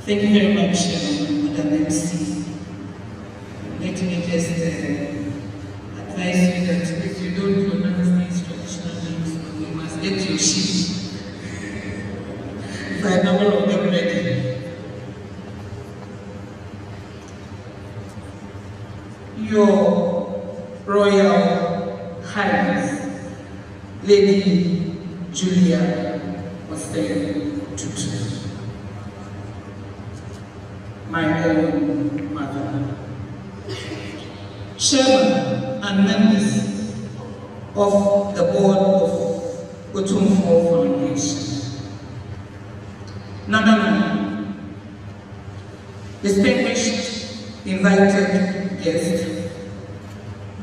Thank you very much, Madam MC. Let me just advise you that if you don't pronounce these traditional names, you must get your sheet. There are a number of them ready. Your Royal Highness, Lady Julia Tutu, my own mother, Chairman and members of the board of Opemsuo Foundation, Nana, distinguished invited guests,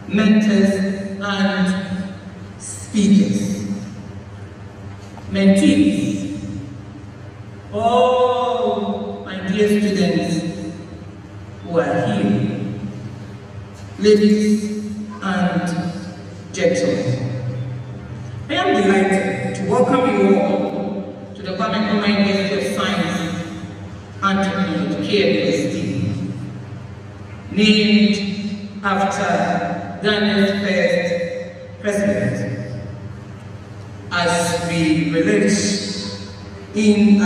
mentors and speakers, mentees, all my dear students who are here, ladies and gentlemen. I am delighted to welcome you all to the Kwame University of Science and Technology, KNUST, named after Ghana's first president, as we relish in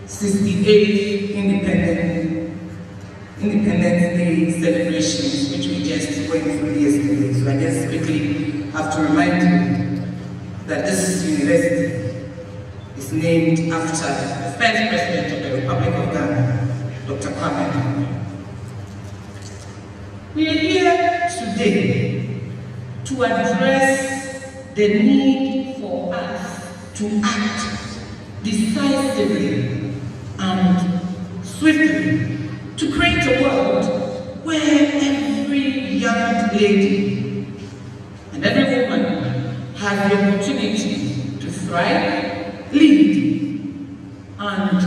68th Independence Day celebrations, which we just went through yesterday. So I just quickly have to remind you that this university is named after the first president of the Republic of Ghana, Dr. Kwame. We are here today to address the need for us to act decisively and swiftly to create a world where every young lady and every woman has the opportunity to thrive, lead, and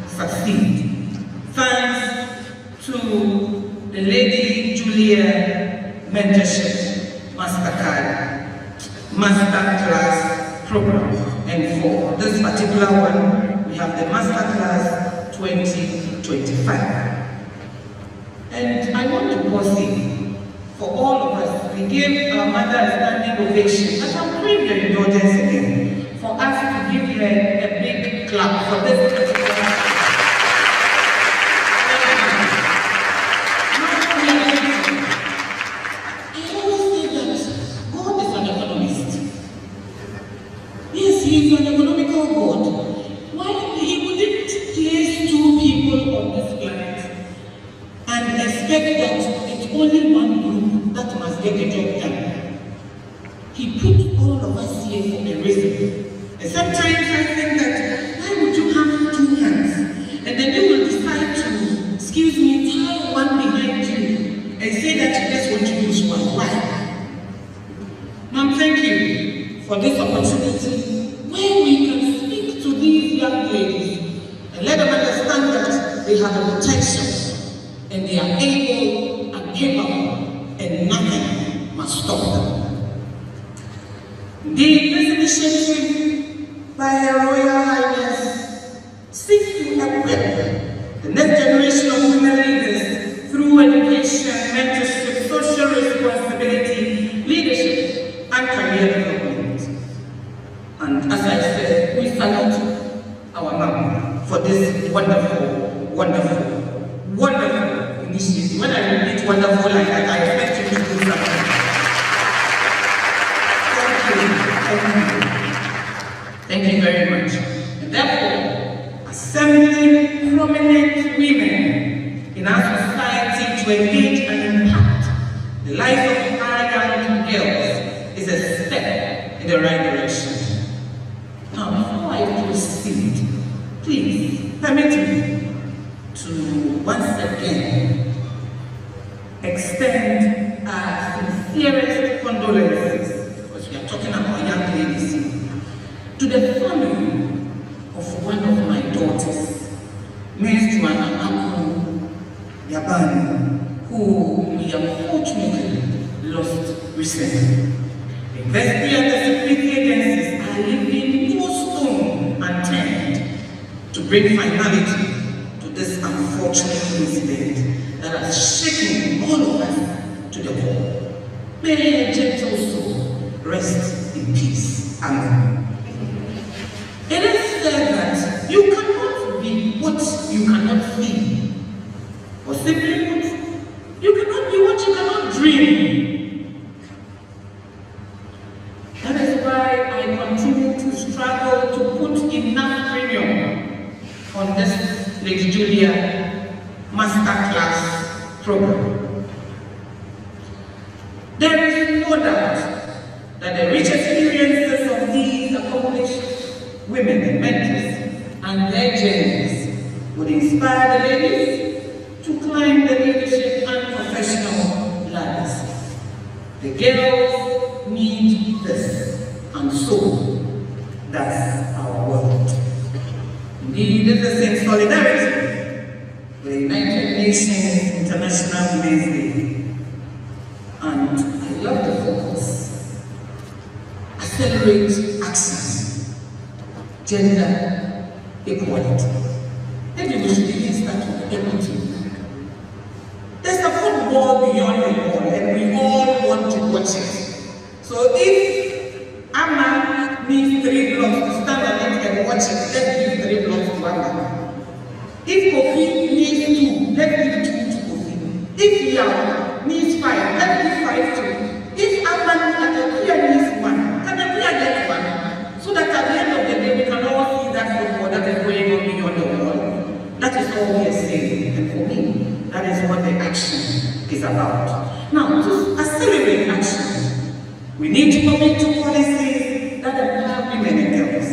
succeed. Thanks to the Lady Julia Mentorship Masterclass program. And for this particular one, we have the Masterclass 2025. And I want to pause here. For all of us, we gave our mother a standing ovation, but I'm praying your indulgence again for us to give her a big clap for this particular. He is an economical God. Why he wouldn't place two people on this planet and expect that it's only one group that must get the job done? He put all of us here for a reason. And sometimes I think that, why would you have two hands? And then you will decide to, excuse me, tie one behind you and say that you just want to use one. Why? Ma'am, thank you for this opportunity, where we can speak to these young ladies and let them understand that they have the potential and they are able and capable and nothing must stop them. This initiative by Her Royal Highness seeks to equip the next generation of women leaders through education, mentorship, social responsibility, leadership, and career development. And as I said, we salute our mom for this wonderful initiative. When I repeat wonderful like that, I expect you to do something. Thank you very much. And therefore, assembling prominent women in our society to engage and impact the lives of our young girls is a step in the right direction. Now, before I proceed, please permit me to once again extend our sincerest condolences, because we are talking about young ladies here, to the family of one of my daughters, Ms. Joanna Yabani, who we unfortunately lost recently. The university and the security agencies are leaving no stone unturned to bring finality this unfortunate incident that has shaken all of us to the core. May her gentle soul rest in peace. Amen. It is said that you cannot be what you cannot feel. Or simply put, you cannot be what you cannot dream. That is why I continue to struggle to put enough premium on this Lady Julia Masterclass program. There is no doubt that the rich experiences of these accomplished women and mentors and their journeys would inspire the ladies to climb the leadership and professional ladders. The girls need this, and so that's our world. Indeed, this is in solidarity with the United Nations International Women's Day. And I love the focus. Accelerate action. Gender equality. Maybe we should even start with equity. There's a football beyond the ball, and we all want to watch it. So if Amma needs 3 blocks to stand on it and watch it, let's give 3 blocks to Amma. If Kofi needs 2, let's give 2 to Kofi. If Yao needs 5, let's give 5 to. If Amma needs 1, can Akuya get 1? So that at the end of the day, we can all see that football that is going on beyond the wall. That is all we are saying. And for me, that is what the action is about. Now, to accelerate action, we need to commit to policies that empower women and girls,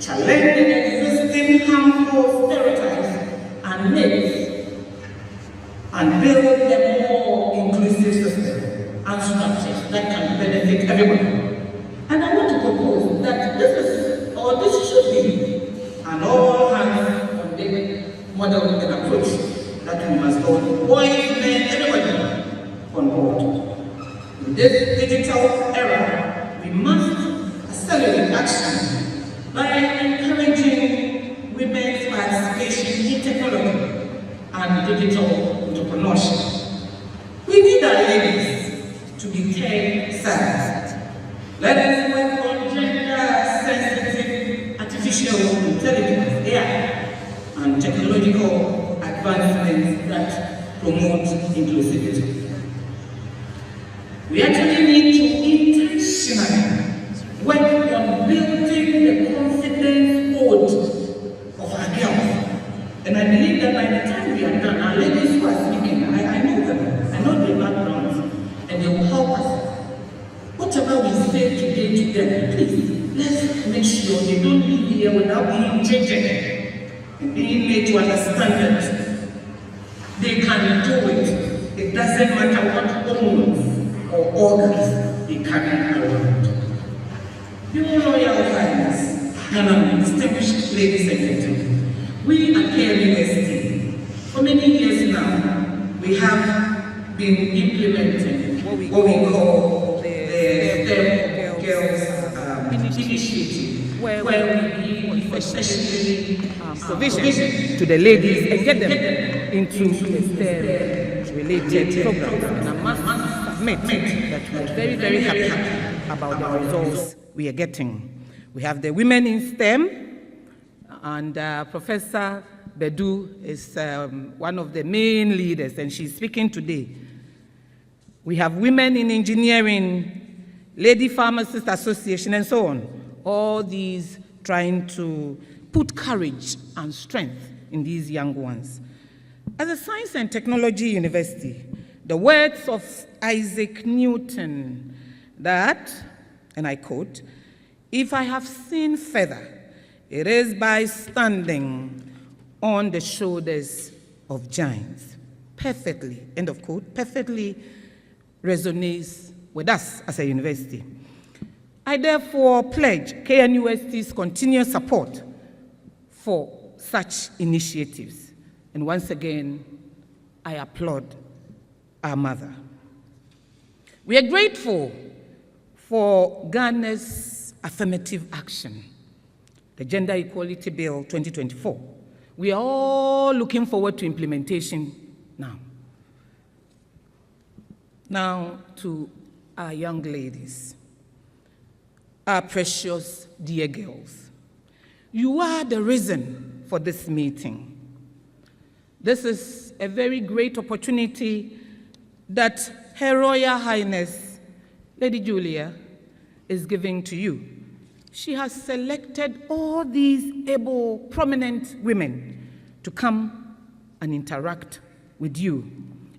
challenge the existing harmful stereotypes and myths, and build a more inclusive system and structures that can benefit everyone. And I want to propose that this should be an all-hands-on-deck model and approach that we must all, boys, men, everybody, on board. In this digital era, we must accelerate action by encouraging women's participation in technology and digital entrepreneurship. We need our ladies to be tech-savvy. Let us work on gender-sensitive artificial intelligence, AI, and technological advancements that promote inclusivity. We actually need to intentionally work on building the confidence code of our girls. And I believe that by the time we are done, our ladies who are speaking, I know them, I know their backgrounds, and they will help us. Whatever we say today to them, please, let's make sure they don't leave here without being jaded and being made to understand that they can do it. It doesn't matter what hormones or organs they carry around. Your Royal Highness, and distinguished ladies and gentlemen, we at KNUST, for many years now, we have been implementing what we call the STEM Girls Initiative, where we give especially provision to the ladies and get them into the STEM-related programs. And I must admit that we are very, very happy about the results we are getting. We have the women in STEM, and Professor Bedu is one of the main leaders, and she's speaking today. We have women in engineering, Lady Pharmacist Association, and so on. All these trying to put courage and strength in these young ones. As a science and technology university, the words of Isaac Newton that, and I quote, "If I have seen feather, it is by standing on the shoulders of giants." Perfectly, end of quote, perfectly resonates with us as a university. I therefore pledge KNUST's continuous support for such initiatives. And once again, I applaud our mother. We are grateful for Ghana's affirmative action, the Gender Equality Bill 2024, We are all looking forward to implementation now. Now to our young ladies, our precious dear girls. You are the reason for this meeting. This is a very great opportunity that Her Royal Highness, Lady Julia, is giving to you. She has selected all these able, prominent women to come and interact with you.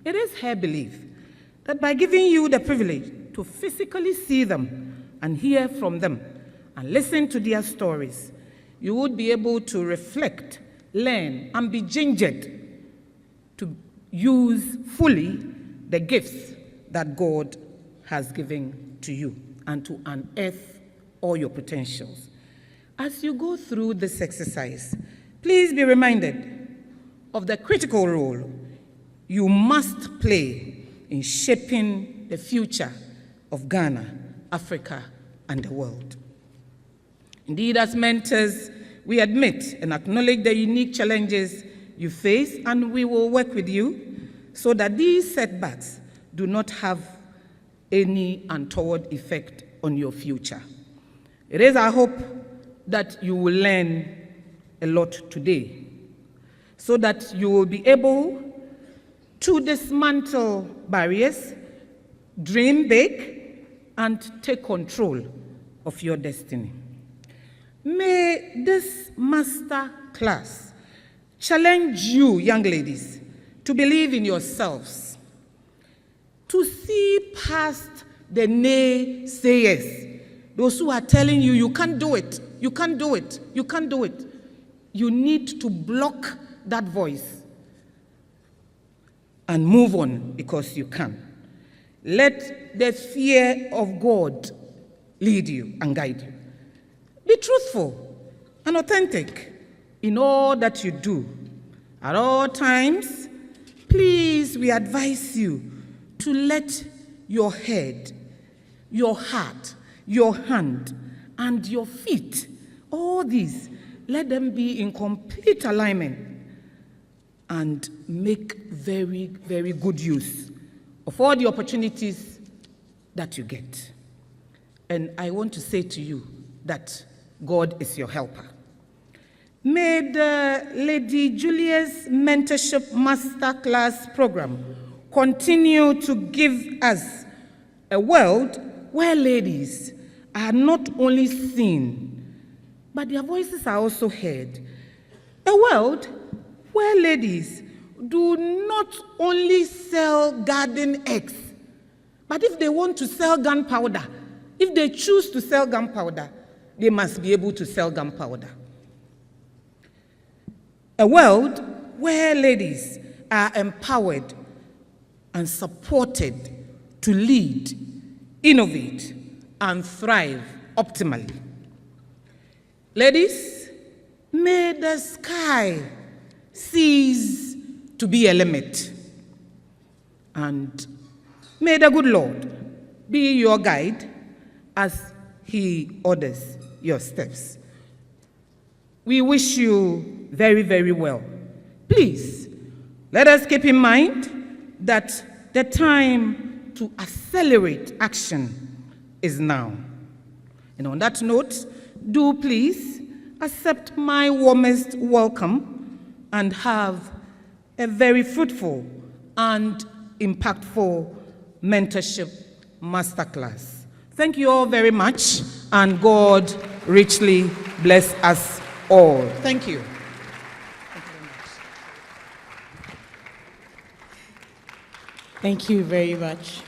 It is her belief that by giving you the privilege to physically see them and hear from them and listen to their stories, you would be able to reflect, learn, and be gingered to use fully the gifts that God has given to you and to unearth all your potentials. As you go through this exercise, please be reminded of the critical role you must play in shaping the future of Ghana, Africa, and the world. Indeed, as mentors, we admit and acknowledge the unique challenges you face, and we will work with you so that these setbacks do not have any untoward effect on your future. It is our hope that you will learn a lot today so that you will be able to dismantle barriers, dream big, and take control of your destiny. May this master class challenge you, young ladies, to believe in yourselves, to see past the naysayers, those who are telling you, you can't do it, you can't do it, you can't do it. You need to block that voice and move on because you can. Let the fear of God lead you and guide you. Be truthful and authentic in all that you do. At all times, please, we advise you to let your head, your heart, your hand, and your feet, all these, let them be in complete alignment and make very, very good use of all the opportunities that you get. And I want to say to you that God is your helper. May the Lady Julia's Mentorship Masterclass program continue to give us a world where ladies are not only seen, but their voices are also heard. A world where ladies do not only sell garden eggs, but if they want to sell gunpowder, if they choose to sell gunpowder, they must be able to sell gunpowder. A world where ladies are empowered and supported to lead, innovate, and thrive optimally. Ladies, may the sky cease to be a limit, and may the good Lord be your guide as He orders your steps. We wish you very, very well. Please, let us keep in mind that the time to accelerate action is now. And on that note, do please accept my warmest welcome and have a very fruitful and impactful mentorship masterclass. Thank you all very much, and God richly bless us all. Thank you. Thank you very much.